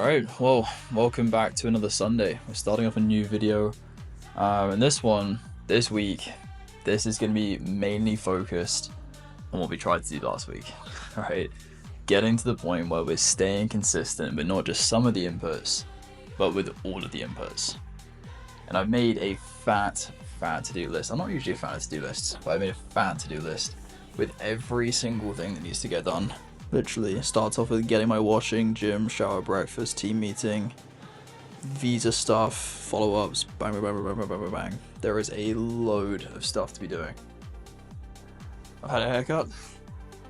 Alright, well, welcome back to another Sunday. We're starting off a new video, and this week, this is going to be mainly focused on what we tried to do last week. Alright, getting to the point where we're staying consistent with not just some of the inputs, but with all of the inputs. And I've made a fat to-do list. I'm not usually a fan of to-do lists, but I made a fat to-do list with every single thing that needs to get done. Literally, it starts off with getting my washing, gym, shower, breakfast, team meeting, visa stuff, follow-ups, bang, bang, bang, bang, bang, bang, bang. There is a load of stuff to be doing. I've had a haircut.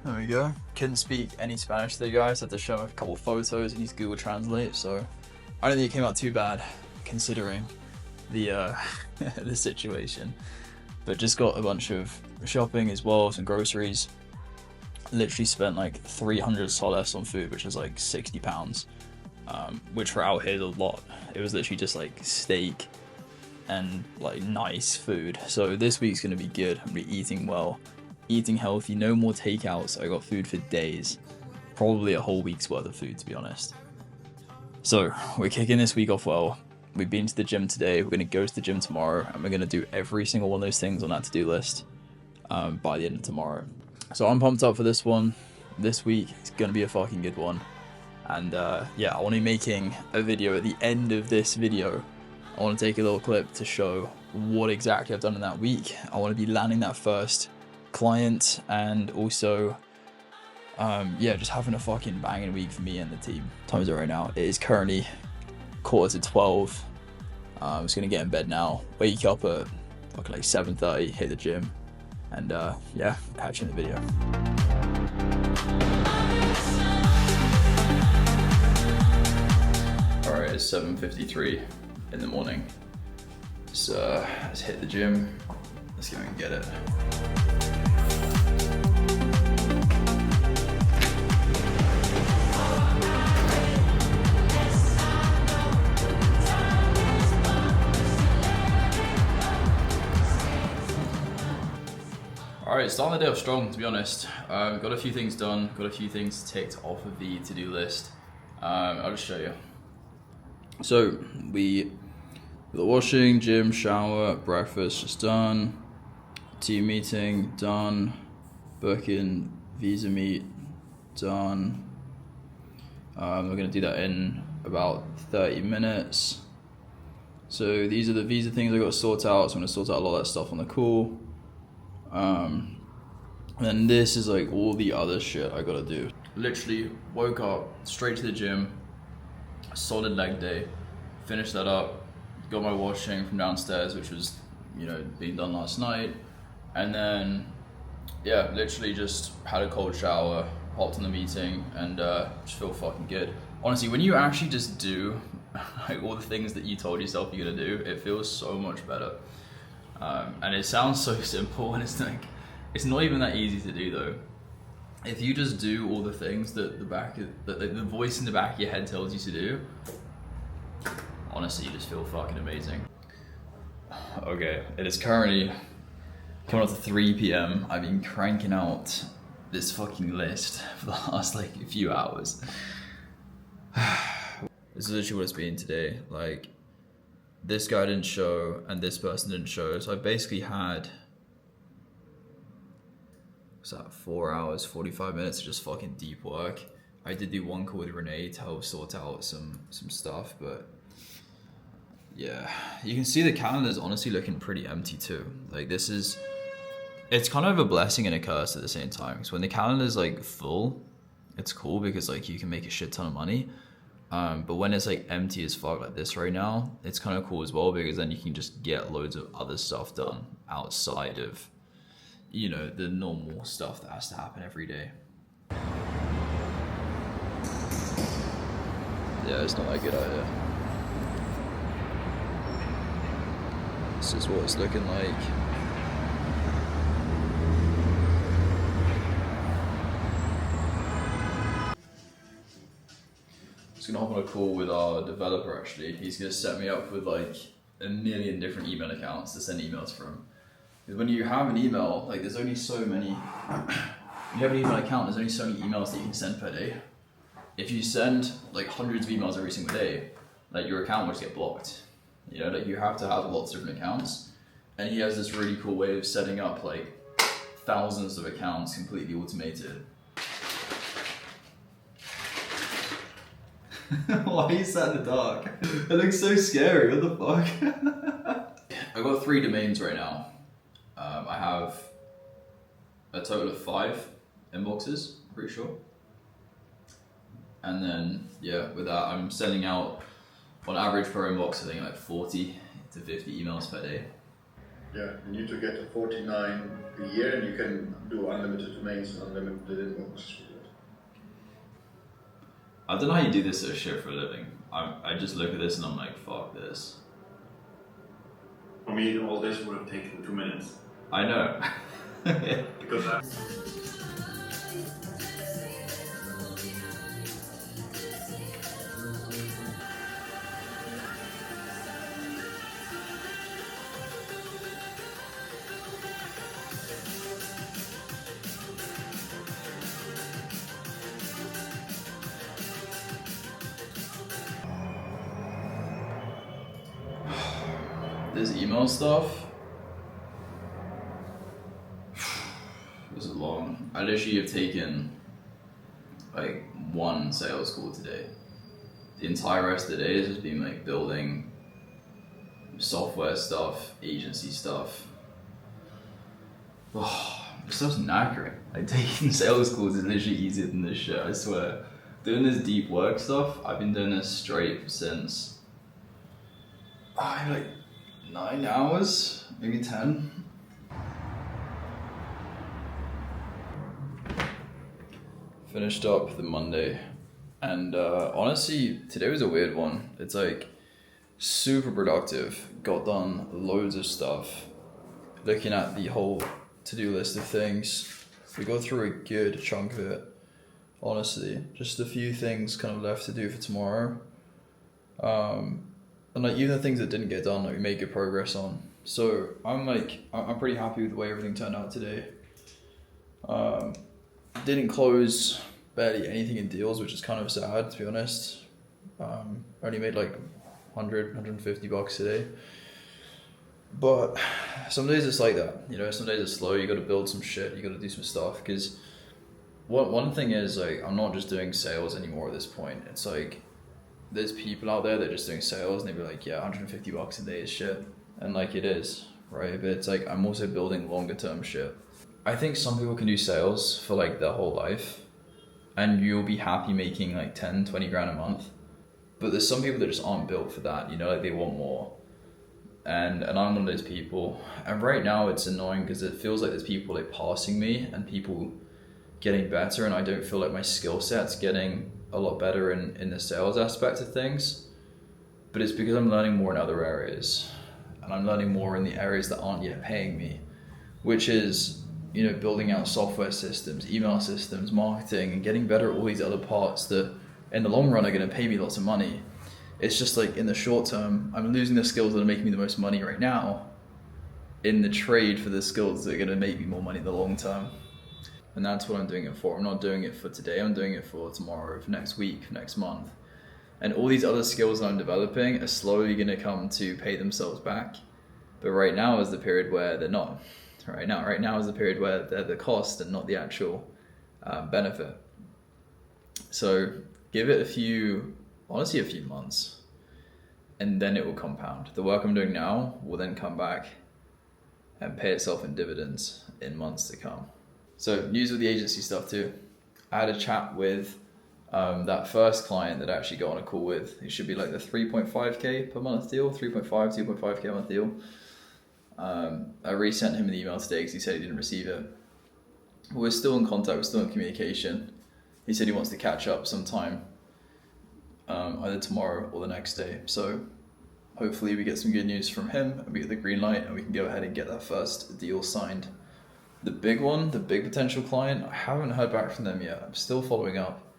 There we go. Couldn't speak any Spanish to you guys. Had to show a couple photos and use Google Translate, so I don't think it came out too bad considering the the situation. But just got a bunch of shopping as well, some groceries. Literally spent like 300 soles on food, which is like £60, which for out here is a lot. It was literally just like steak and like nice food. So this week's gonna be good. I'm gonna be eating well, eating healthy, no more takeouts. I got food for days, probably a whole week's worth of food, to be honest. So we're kicking this week off well. We've been to the gym today, we're gonna go to the gym tomorrow, and we're gonna do every single one of those things on that to-do list by the end of tomorrow. So I'm pumped up for this one. This week it's gonna be a fucking good one. And yeah, I want to be making a video at the end of this video. I want to take a little clip to show what exactly I've done in that week. I want to be landing that first client, and also yeah, just having a fucking banging week for me and the team. Time's it right now. It is currently 11:45. I'm just gonna get in bed now, wake up at fucking like 7:30, hit the gym, and yeah, catch you in the video. Alright, it's 7:53 in the morning. So let's hit the gym. Let's go and get it. Alright, starting the day off strong, to be honest. Got a few things done, got a few things ticked off of the to-do list. I'll just show you. So, the washing, gym, shower, breakfast, just done. Team meeting, done. Booking, visa meet, done. We're gonna do that in about 30 minutes. So these are the visa things I got to sort out, so I'm gonna sort out a lot of that stuff on the call. And then this is like all the other shit I gotta do. Literally woke up, straight to the gym, solid leg day, finished that up, got my washing from downstairs, which was, you know, being done last night. And then, yeah, literally just had a cold shower, hopped on the meeting, and just feel fucking good. Honestly, when you actually just do like all the things that you told yourself you're gonna do, it feels so much better. And it sounds so simple, and it's like, it's not even that easy to do though. If you just do all the things that the voice in the back of your head tells you to do, honestly, you just feel fucking amazing. Okay, it is currently coming up to 3 p.m. I've been cranking out this fucking list for the last like a few hours. This is literally what it's been today. Like, this guy didn't show and this person didn't show, so I basically had, what's that, 4 hours, 45 minutes of just fucking deep work. I did do one call with Renee to help sort out some stuff, but yeah, you can see the calendar's honestly looking pretty empty too. Like, it's kind of a blessing and a curse at the same time, because when the calendar's like full, it's cool because like you can make a shit ton of money. But when it's like empty as fuck like this right now, it's kind of cool as well, because then you can just get loads of other stuff done outside of, you know, the normal stuff that has to happen every day. Yeah, it's not that good idea. This is what it's looking like. Just gonna hop on a call with our developer actually. He's gonna set me up with like a million different email accounts to send emails from. Because when you have an email, like there's only so many, when you have an email account, there's only so many emails that you can send per day. if you send like hundreds of emails every single day, like your account will just get blocked. You know, like you have to have lots of different accounts. And he has this really cool way of setting up like thousands of accounts completely automated. Why are you sat in the dark? It looks so scary, what the fuck? I've got 3 domains right now. I have a total of 5 inboxes, I'm pretty sure. And then, yeah, with that, I'm sending out, on average per inbox, I think like 40 to 50 emails per day. Yeah, you need to get to 49 a year and you can do unlimited domains and unlimited inboxes. I don't know how you do this sort of shit for a living. I just look at this and I'm like, fuck this. For me, all this would have taken 2 minutes. I know. Because I... This email stuff, this is long. I literally have taken like 1 sales call today. The entire rest of the day has just been like building software stuff, agency stuff. Oh, this stuff's knackering. Like taking sales calls is literally easier than this shit, I swear. Doing this deep work stuff, I've been doing this straight since like 9 hours, maybe 10. Finished up the Monday, and honestly, today was a weird one. It's like super productive, got done loads of stuff. Looking at the whole to-do list of things, we got through a good chunk of it, honestly. Just a few things kind of left to do for tomorrow. And like even the things that didn't get done, like we made good progress on. So I'm pretty happy with the way everything turned out today. Didn't close barely anything in deals, which is kind of sad to be honest. Only made like 150 bucks today. But some days it's like that, you know, some days it's slow, you gotta build some shit, you gotta do some stuff. Because one thing is like, I'm not just doing sales anymore at this point. It's like, there's people out there that are just doing sales and they be like, yeah, 150 bucks a day is shit. And like it is, right? But it's like, I'm also building longer term shit. I think some people can do sales for like their whole life and you'll be happy making like 10, 20 grand a month. But there's some people that just aren't built for that, you know, like they want more. And I'm one of those people. And right now it's annoying because it feels like there's people like passing me and people getting better, and I don't feel like my skill set's getting a lot better in the sales aspect of things. But it's because I'm learning more in other areas, and I'm learning more in the areas that aren't yet paying me, which is, you know, building out software systems, email systems, marketing, and getting better at all these other parts that in the long run are going to pay me lots of money. It's just like in the short term, I'm losing the skills that are making me the most money right now in the trade for the skills that are going to make me more money in the long term. And that's what I'm doing it for. I'm not doing it for today, I'm doing it for tomorrow, for next week, for next month. And all these other skills that I'm developing are slowly going to come to pay themselves back. But right now is the period where they're not. Right now is the period where they're the cost and not the actual benefit. So give it a few months, and then it will compound. The work I'm doing now will then come back and pay itself in dividends in months to come. So news with the agency stuff too. I had a chat with that first client that I actually got on a call with. It should be like the 3.5k per month deal, 2.5k a month deal. I resent him an email today because he said he didn't receive it. We're still in contact, we're still in communication. He said he wants to catch up sometime, either tomorrow or the next day. So hopefully we get some good news from him and we get the green light and we can go ahead and get that first deal signed. The big one, the big potential client, I haven't heard back from them yet. I'm still following up.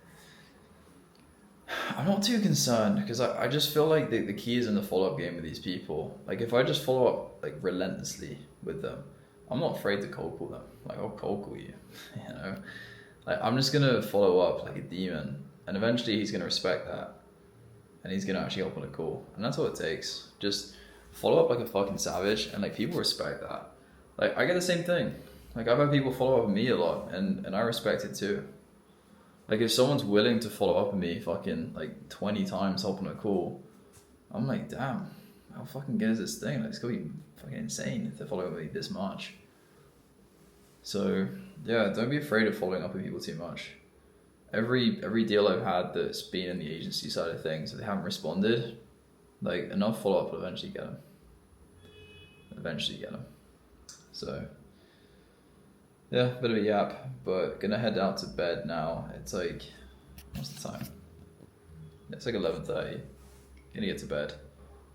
I'm not too concerned because I just feel like the key is in the follow-up game with these people. Like if I just follow up like relentlessly with them, I'm not afraid to cold call them. Like I'll cold call you, you know? Like I'm just gonna follow up like a demon And eventually he's gonna respect that, and he's gonna actually hop on a call, and that's all it takes. Just follow up like a fucking savage, and like people respect that. Like I get the same thing. Like I've had people follow up with me a lot, and I respect it too. Like if someone's willing to follow up with me fucking like 20 times, hop on a call, I'm like, damn, how fucking good is this thing? Like it's gonna be fucking insane if they follow up with me this much. So yeah, don't be afraid of following up with people too much. Every deal I've had that's been in the agency side of things, if they haven't responded, like enough follow up will eventually get them. So yeah, bit of a yap, but gonna head out to bed now. It's like, what's the time? It's like 11:30. Gonna get to bed.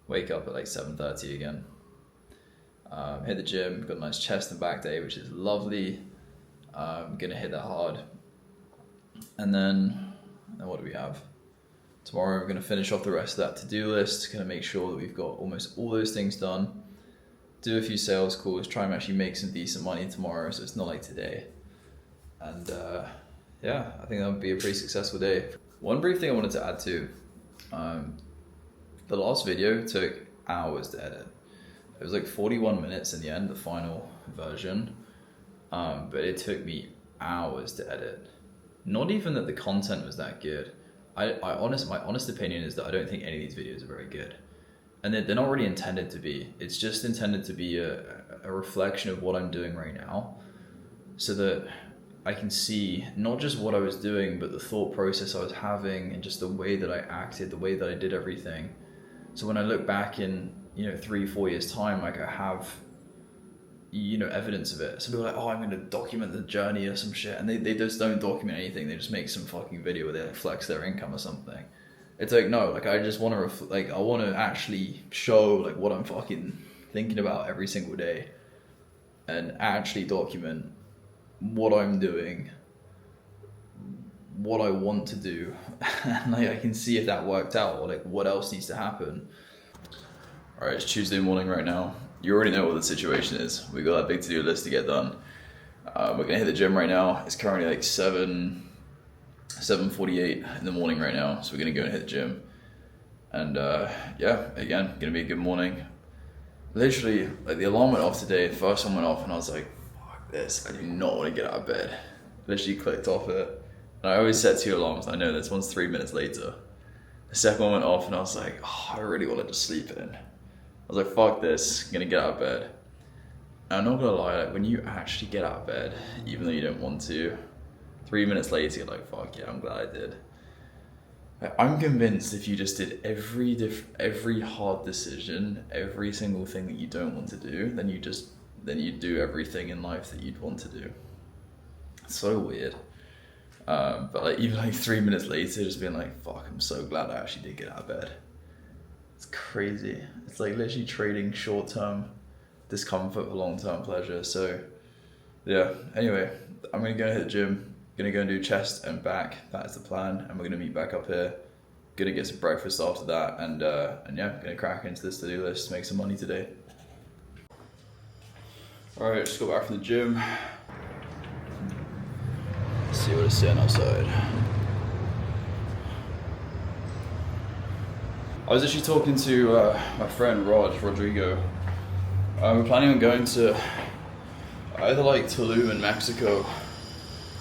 Wake up at like 7:30 again. Hit the gym. Got a nice chest and back day, which is lovely. Gonna hit that hard. And then what do we have? Tomorrow we're gonna finish off the rest of that to-do list. Gonna make sure that we've got almost all those things done. Do a few sales calls, try and actually make some decent money tomorrow, so it's not like today. And yeah, I think that would be a pretty successful day. One brief thing I wanted to add too. The last video took hours to edit. It was like 41 minutes in the end, the final version. But it took me hours to edit. Not even that the content was that good. My honest opinion is that I don't think any of these videos are very good. And they're not really intended to be. It's just intended to be a reflection of what I'm doing right now, so that I can see not just what I was doing, but the thought process I was having, and just the way that I acted, the way that I did everything. So when I look back in 3-4 years time, like I have evidence of it. So people are like, oh, I'm going to document the journey or some shit, and they just don't document anything. They just make some fucking video where they like flex their income or something. It's like, no, like I just want to I want to actually show like what I'm fucking thinking about every single day, and actually document what I'm doing, what I want to do, and like I can see if that worked out, or like what else needs to happen. All right, it's Tuesday morning right now. You already know what the situation is. We got that big to-do list to get done. We're gonna hit the gym right now. It's currently like 7:48 in the morning right now, so we're gonna go and hit the gym. And yeah, again, gonna be a good morning. Literally, like the alarm went off today. The first one went off, and I was like, "Fuck this! I do not want to get out of bed." Literally clicked off it. And I always set 2 alarms. I know this one's 3 minutes later. The second one went off, and I was like, "Oh, I really want to just sleep in." I was like, "Fuck this! I'm gonna get out of bed." And I'm not gonna lie, like when you actually get out of bed, even though you don't want to, 3 minutes later, you're like, fuck yeah, I'm glad I did. I'm convinced if you just did every hard decision, every single thing that you don't want to do, then you do everything in life that you'd want to do. It's so weird. But like even like 3 minutes later, just being like, fuck, I'm so glad I actually did get out of bed. It's crazy. It's like literally trading short-term discomfort for long-term pleasure. So yeah, anyway, I'm gonna go hit the gym. Gonna go and do chest and back. That is the plan, and we're gonna meet back up here. Gonna get some breakfast after that, and yeah, gonna crack into this to-do list, make some money today. All right, just got back from the gym. Let's see what it's saying outside. I was actually talking to my friend Rodrigo. We're planning on going to either like Tulum in Mexico,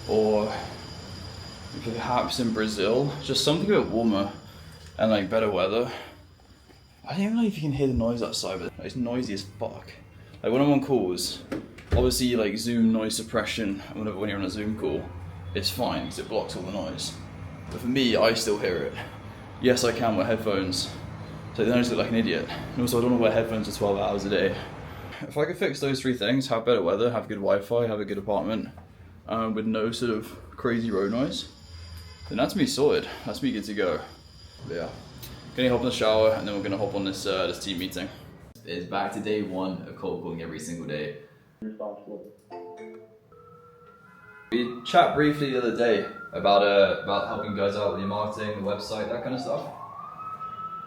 or perhaps in Brazil. Just something a bit warmer and like better weather. I don't even know if you can hear the noise outside, but it's noisy as fuck. Like when I'm on calls, obviously like Zoom noise suppression, when you're on a Zoom call, it's fine because it blocks all the noise. But for me, I still hear it. Yes, I can wear headphones, so then I just look like an idiot. And also I don't want to wear headphones for 12 hours a day. If I could fix those 3 things, have better weather, have good Wi-Fi, have a good apartment, with no sort of crazy road noise, then that's me sorted. That's me good to go. But yeah, gonna hop in the shower, and then we're gonna hop on this team meeting. It's back to day 1 of cold calling every single day. We chat briefly the other day about helping you guys out with your marketing, the website, that kind of stuff.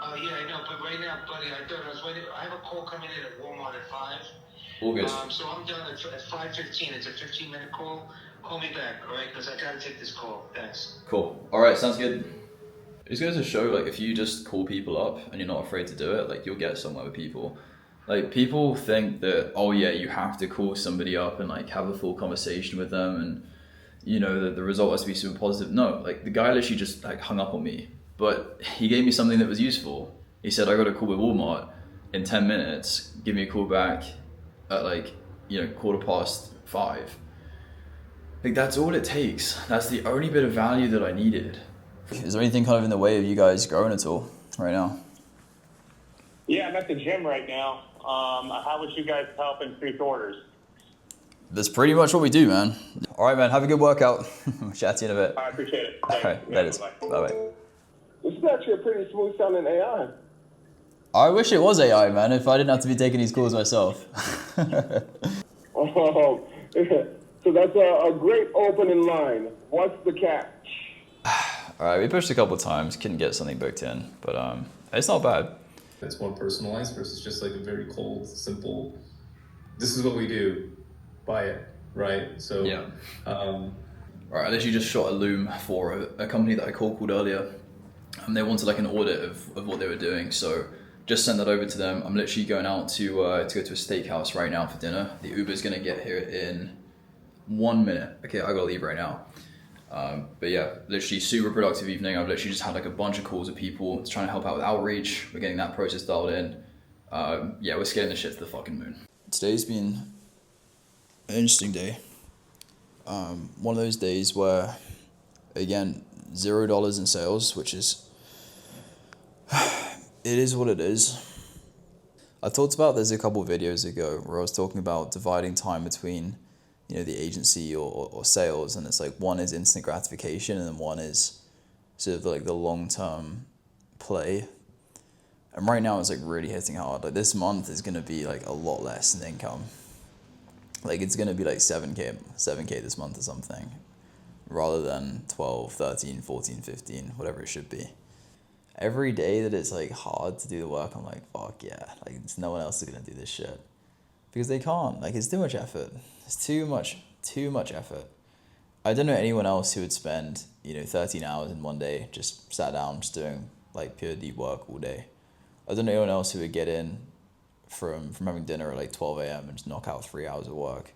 Oh yeah, I know, but right now, buddy, I was waiting. I have a call coming in at Walmart at 5. All good. So I'm done at 5:15. It's a 15-minute call. call me back, all right? Because I gotta take this call. Thanks. Cool. All right, sounds good. It just goes to show, like, if you just call people up and you're not afraid to do it, like, you'll get somewhere with people. Like, people think that, oh yeah, you have to call somebody up and like have a full conversation with them, and you know that the result has to be super positive. No, like the guy literally just like hung up on me, but he gave me something that was useful. He said, I got a call with Walmart in 10 minutes. Give me a call back at like, you know, 5:15. Like, that's all it takes. That's the only bit of value that I needed. Is there anything kind of in the way of you guys growing at all right now? Yeah, I'm at the gym right now. How would you guys help increase orders? That's pretty much what we do, man. All right, man. Have a good workout. Chat to you in a bit. I appreciate it. All right, later. Bye-bye. This is actually a pretty smooth sounding AI. I wish it was AI, man, if I didn't have to be taking these calls myself. Oh, so that's a great opening line. What's the catch? All right, we pushed a couple of times, couldn't get something booked in, but it's not bad. It's more personalized versus just like a very cold, simple, this is what we do, buy it, right? So, yeah. Right, I literally just shot a loom for a company that I called earlier, and they wanted like an audit of what they were doing, so just sent that over to them. I'm literally going out to go to a steakhouse right now for dinner. The Uber's gonna get here in 1 minute. Okay, I gotta leave right now. But yeah, literally super productive evening. I've literally just had like a bunch of calls with people trying to help out with outreach. We're getting that process dialed in. Yeah, we're scaling this shit to the fucking moon. Today's been an interesting day. One of those days where, again, $0 in sales, which is, it is what it is. I talked about this a couple of videos ago where I was talking about dividing time between, you know, the agency or sales, and it's like one is instant gratification and then one is sort of like the long-term play. And right now it's like really hitting hard. Like this month is gonna be like a lot less in income. Like it's gonna be like 7K this month or something, rather than 12, 13, 14, 15, whatever it should be. Every day that it's like hard to do the work, I'm like, fuck yeah, like it's no one else is gonna do this shit. Because they can't, like it's too much effort. It's too much effort. I don't know anyone else who would spend, 13 hours in one day, just sat down, just doing like pure deep work all day. I don't know anyone else who would get in from having dinner at like 12 a.m. and just knock out 3 hours of work.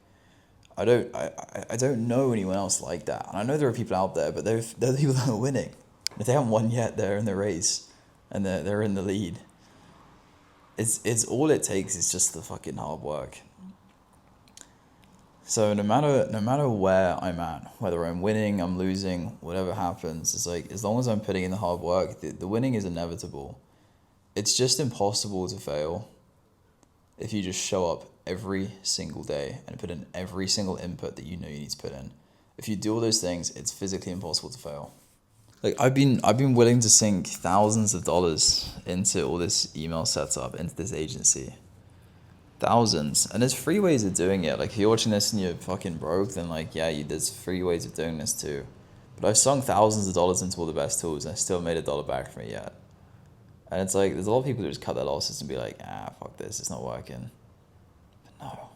I don't know anyone else like that. And I know there are people out there, but they're the people that are winning. If they haven't won yet, they're in the race and they're in the lead. It's all it takes is just the fucking hard work. So no matter where I'm at, whether I'm winning, I'm losing, whatever happens, it's like as long as I'm putting in the hard work, the winning is inevitable. It's just impossible to fail if you just show up every single day and put in every single input that you know you need to put in. If you do all those things, it's physically impossible to fail. Like I've been willing to sink thousands of dollars into all this email setup, into this agency. Thousands. And there's free ways of doing it. Like if you're watching this and you're fucking broke, then like, yeah, there's free ways of doing this too. But I've sunk thousands of dollars into all the best tools and I still made $1 back from it yet. And it's like, there's a lot of people who just cut their losses and be like, fuck this, it's not working. But no.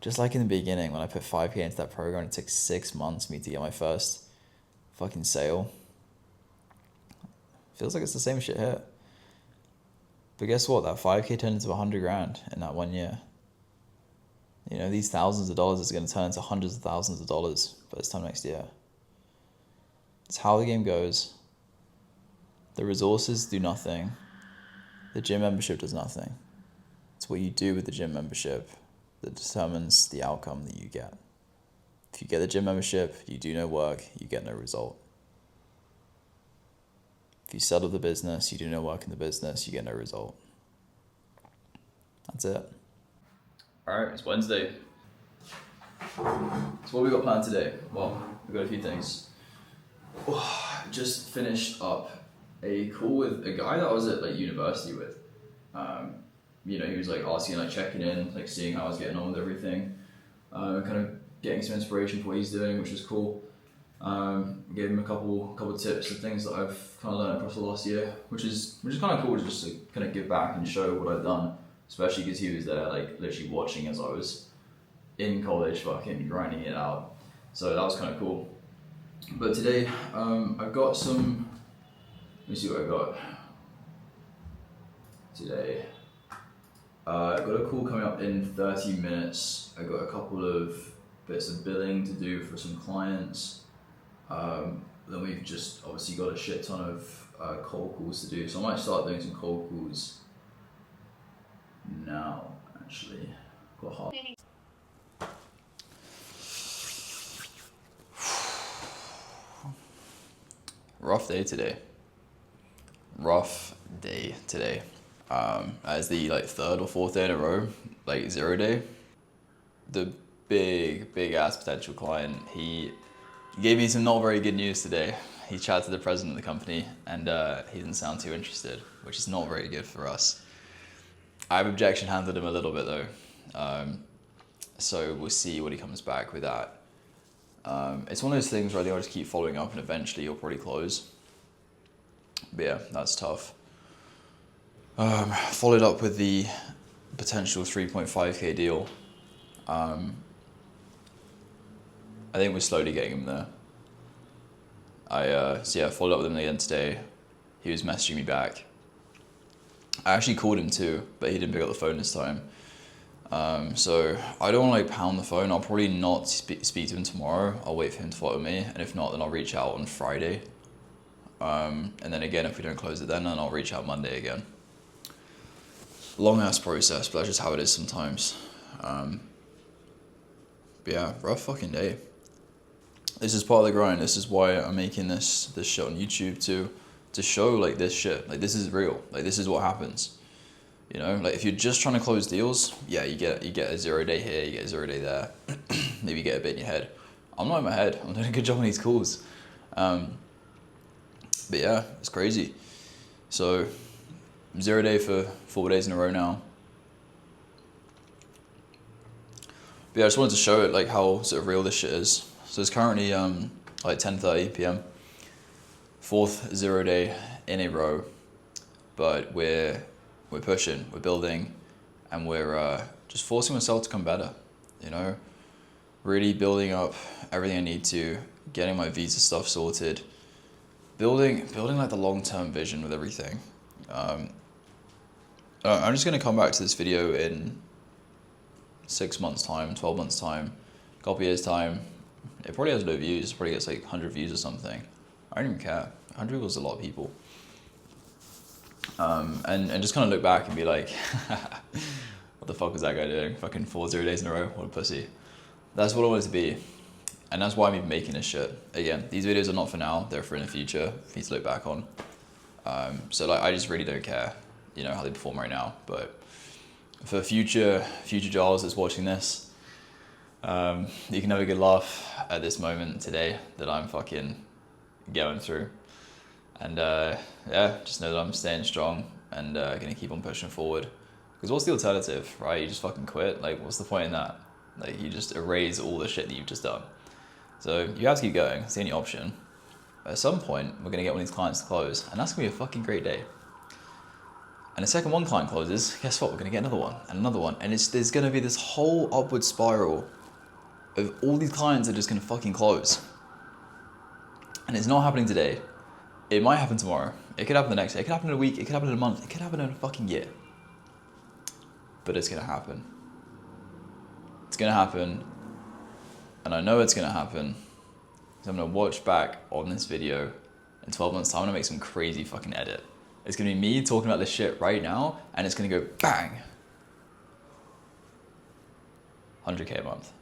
Just like in the beginning, when I put 5K into that program, it took 6 months for me to get my first fucking sale. Feels like it's the same shit here. But guess what? That 5K turned into 100 grand in that 1 year. These thousands of dollars is going to turn into hundreds of thousands of dollars by this time next year. It's how the game goes. The resources do nothing. The gym membership does nothing. It's what you do with the gym membership that determines the outcome that you get. If you get the gym membership, you do no work, you get no result. If you settle the business, you do no work in the business, you get no result. That's it. All right, it's Wednesday. So what we got planned today? Well, we've got a few things. Just finished up a call with a guy that I was at like university with. He was like asking, like checking in, like seeing how I was getting on with everything. Kind of getting some inspiration for what he's doing, which is cool. Gave him a couple tips and things that I've kind of learned across the last year, which is kind of cool just to kind of give back and show what I've done, especially because he was there like literally watching as I was in college fucking grinding it out. So that was kind of cool. But today, I've got some. Let me see what I got today. I've got a call coming up in 30 minutes. I got a couple of bits of billing to do for some clients. Then we've just obviously got a shit ton of cold calls to do. So I might start doing some cold calls now, actually. Got hard. Rough day today. Rough day today. As the like third or fourth day in a row, like 0 day. The big ass potential client, he gave me some not very good news today. He chatted to the president of the company and he didn't sound too interested, which is not very good for us. I've objection handled him a little bit though. So we'll see what he comes back with that. It's one of those things where I think I'll just keep following up and eventually you'll probably close. But yeah, that's tough. Followed up with the potential 3.5k deal. I think we're slowly getting him there. So yeah, followed up with him again today. He was messaging me back. I actually called him too, but he didn't pick up the phone this time. So I don't want to like pound the phone. I'll probably not speak to him tomorrow. I'll wait for him to follow me, and if not, then I'll reach out on Friday. And then again, if we don't close it then I'll reach out Monday again. Long ass process, but that's just how it is sometimes. But yeah, rough fucking day. This is part of the grind. This is why I'm making this shit on YouTube to show like this shit. Like this is real. Like this is what happens. You know, like if you're just trying to close deals, yeah, you get a 0 day here, you get a 0 day there. Maybe you get a bit in your head. I'm not in my head. I'm doing a good job on these calls. But yeah, it's crazy. So 0 day for 4 days in a row now. But yeah, I just wanted to show it like how sort of real this shit is. So it's currently like 10:30 p.m. Fourth 0 day in a row, but we're pushing, we're building, and we're just forcing myself to become better. You know, really building up everything I need to, getting my visa stuff sorted, building like the long-term vision with everything. I'm just gonna come back to this video in 6 months time, 12 months time, a couple years time. It probably has no views, it probably gets like 100 views or something. I don't even care. 100 was a lot of people. And just kind of look back and be like, what the fuck was that guy doing? Fucking 4 0 days in a row, what a pussy. That's what I wanted to be. And that's why I'm even making this shit. Again, these videos are not for now, they're for in the future, for you to look back on. So like, I just really don't care, you know, how they perform right now. But for future Giles that's watching this, you can have a good laugh at this moment today that I'm fucking going through. And yeah, just know that I'm staying strong and gonna keep on pushing forward. Because what's the alternative, right? You just fucking quit? Like, what's the point in that? Like, you just erase all the shit that you've just done. So you have to keep going, it's the only option. But at some point, we're gonna get one of these clients to close, and that's gonna be a fucking great day. And the second one client closes, guess what? We're gonna get another one, and another one. And there's gonna be this whole upward spiral of all these clients that are just gonna fucking close. And it's not happening today. It might happen tomorrow. It could happen the next day. It could happen in a week. It could happen in a month. It could happen in a fucking year. But it's gonna happen. It's gonna happen. And I know it's gonna happen. So I'm gonna watch back on this video in 12 months time. I'm gonna make some crazy fucking edit. It's gonna be me talking about this shit right now, and it's gonna go bang. 100k a month.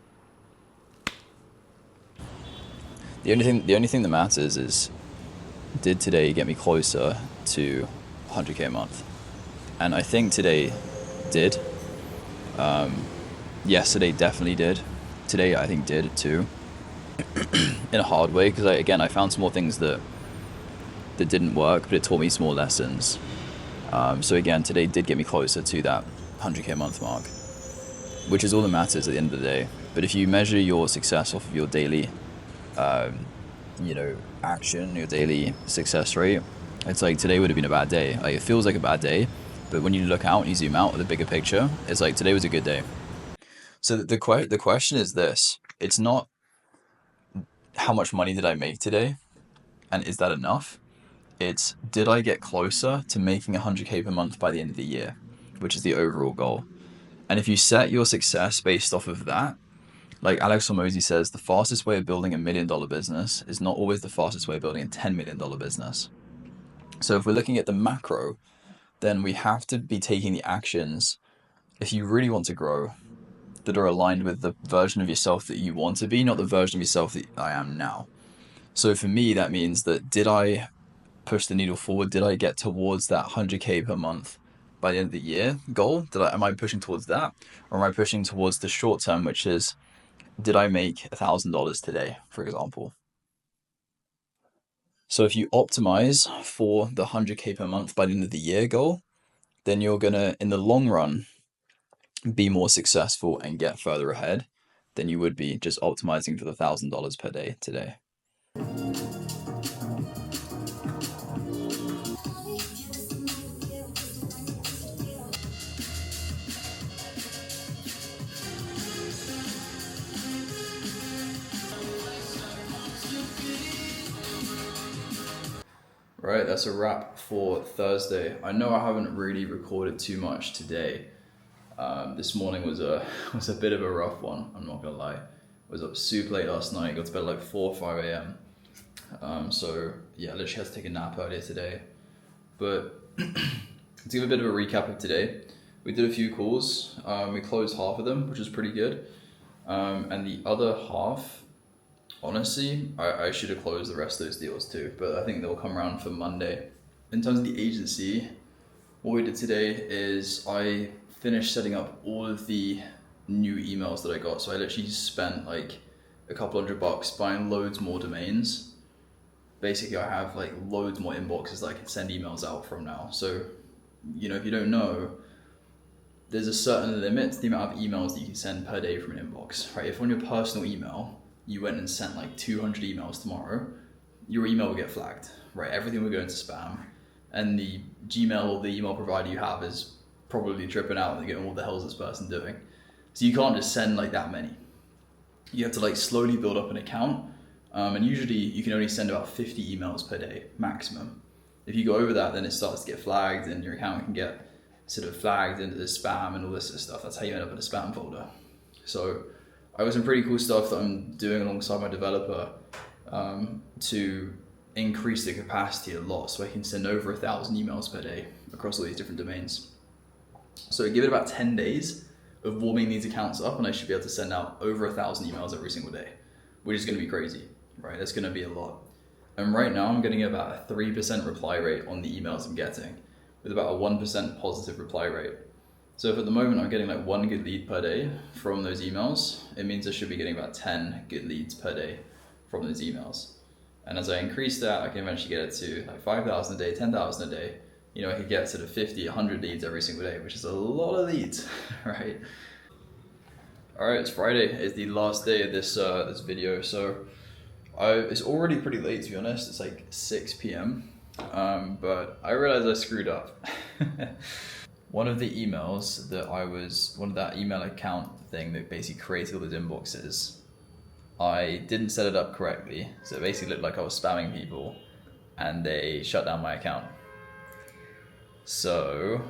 The only thing that matters is, did today get me closer to 100k a month? And I think today did. Yesterday definitely did. Today I think did too. In a hard way, because I found some more things that didn't work, but it taught me some more lessons. So again, today did get me closer to that 100k a month mark, which is all that matters at the end of the day. But if you measure your success off of your daily action, your daily success rate, it's like today would have been a bad day. Like, it feels like a bad day, but when you look out and you zoom out at the bigger picture, it's like today was a good day. So the question is this: it's not how much money did I make today, and is that enough? It's, did I get closer to making 100K per month by the end of the year, which is the overall goal. And if you set your success based off of that, like Alex Hormozy says, the fastest way of building $1 million business is not always the fastest way of building a $10 million business. So if we're looking at the macro, then we have to be taking the actions, if you really want to grow, that are aligned with the version of yourself that you want to be, not the version of yourself that I am now. So for me, that means that, did I push the needle forward? Did I get towards that 100K per month by the end of the year goal? Am I pushing towards that? Or am I pushing towards the short term, which is, did I make $1,000 today, for example? So if you optimize for the 100K per month by the end of the year goal, then you're gonna, in the long run, be more successful and get further ahead than you would be just optimizing for the $1,000 per day today. Right, that's a wrap for Thursday. I know I haven't really recorded too much today. This morning was a bit of a rough one, I'm not gonna lie. I was up super late last night, got to bed at like 4 or 5 a.m. So yeah, I literally had to take a nap earlier today. But to give a bit of a recap of today, we did a few calls. We closed half of them, which is pretty good. And the other half, honestly, I should have closed the rest of those deals too, but I think they'll come around for Monday. In terms of the agency, what we did today is I finished setting up all of the new emails that I got. So I literally spent like a couple $100 buying loads more domains. Basically, I have like loads more inboxes that I can send emails out from now. So, you know, if you don't know, there's a certain limit to the amount of emails that you can send per day from an inbox, right? If on your personal email, you went and sent like 200 emails tomorrow, your email will get flagged, right? Everything will go into spam, and the Gmail or the email provider you have is probably tripping out and going, what the hell is this person doing? So you can't just send like that many. You have to like slowly build up an account, and usually you can only send about 50 emails per day maximum. If you go over that, then it starts to get flagged, and your account can get sort of flagged into the spam and all this sort of stuff. That's how you end up in a spam folder. So I got some pretty cool stuff that I'm doing alongside my developer to increase the capacity a lot, so I can send over 1,000 emails per day across all these different domains. So give it about 10 days of warming these accounts up, and I should be able to send out over 1,000 emails every single day, which is going to be crazy, right? That's going to be a lot. And right now I'm getting about a 3% reply rate on the emails I'm getting, with about a 1% positive reply rate. So if at the moment I'm getting like 1 good lead per day from those emails, it means I should be getting about 10 good leads per day from those emails. And as I increase that, I can eventually get it to like 5,000 a day, 10,000 a day. You know, I could get sort of 50, 100 leads every single day, which is a lot of leads, right? All right, it's Friday. It's the last day of this this video. So it's already pretty late, to be honest. It's like 6 p.m. But I realized I screwed up. One of the emails that one of that email account thing that basically created all those inboxes, I didn't set it up correctly. So it basically looked like I was spamming people, and they shut down my account. So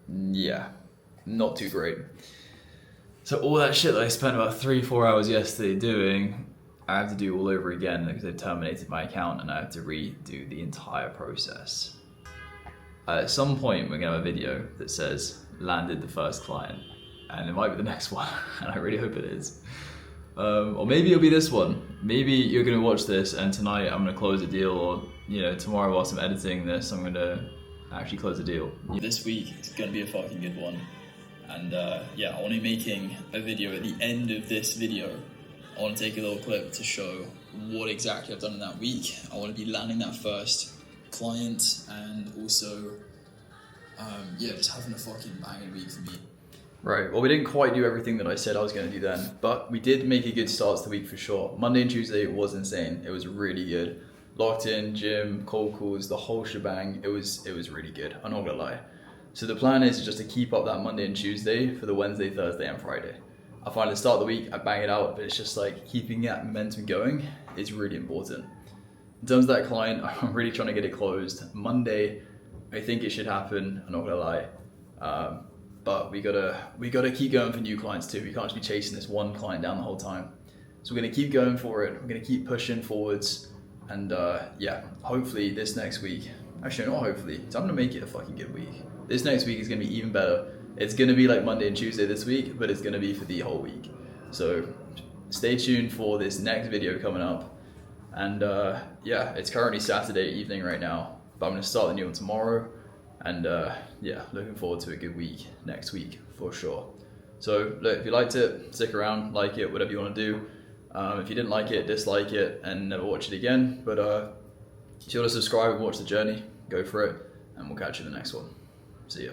yeah, not too great. So all that shit that I spent about 3-4 hours yesterday doing, I have to do all over again because they've terminated my account, and I have to redo the entire process. At some point we're gonna have a video that says landed the first client, and it might be the next one, and I really hope it is. Or maybe it'll be this one. Maybe you're gonna watch this and tonight I'm gonna close a deal, or you know, tomorrow whilst I'm editing this I'm gonna actually close a deal. This week is gonna be a fucking good one, and yeah, I want to be making a video at the end of this video. I want to take a little clip to show what exactly I've done in that week. I want to be landing that first client, and also yeah, just having a fucking banging week for me. Right, well, we didn't quite do everything that I said I was going to do then, but we did make a good start to the week for sure. Monday and Tuesday was insane. It was really good. Locked in, gym, cold calls, the whole shebang. It was really good, I'm not gonna lie. So the plan is just to keep up that Monday and Tuesday for the Wednesday, Thursday and Friday. I find at the start of the week I bang it out, but it's just like keeping that momentum going is really important. In terms of that client, I'm really trying to get it closed Monday. I think it should happen. I'm not gonna lie, but we gotta keep going for new clients too. We can't just be chasing this one client down the whole time. So we're gonna keep going for it. We're gonna keep pushing forwards, and yeah, hopefully this next week. Actually, not hopefully. So I'm gonna make it a fucking good week. This next week is gonna be even better. It's gonna be like Monday and Tuesday this week, but it's gonna be for the whole week. So stay tuned for this next video coming up. And yeah, it's currently Saturday evening right now, but I'm gonna start the new one tomorrow. And yeah, looking forward to a good week next week for sure. So look, if you liked it, stick around, like it, whatever you wanna do. If you didn't like it, dislike it and never watch it again. But if you want to subscribe and watch the journey, go for it, and we'll catch you in the next one. See ya.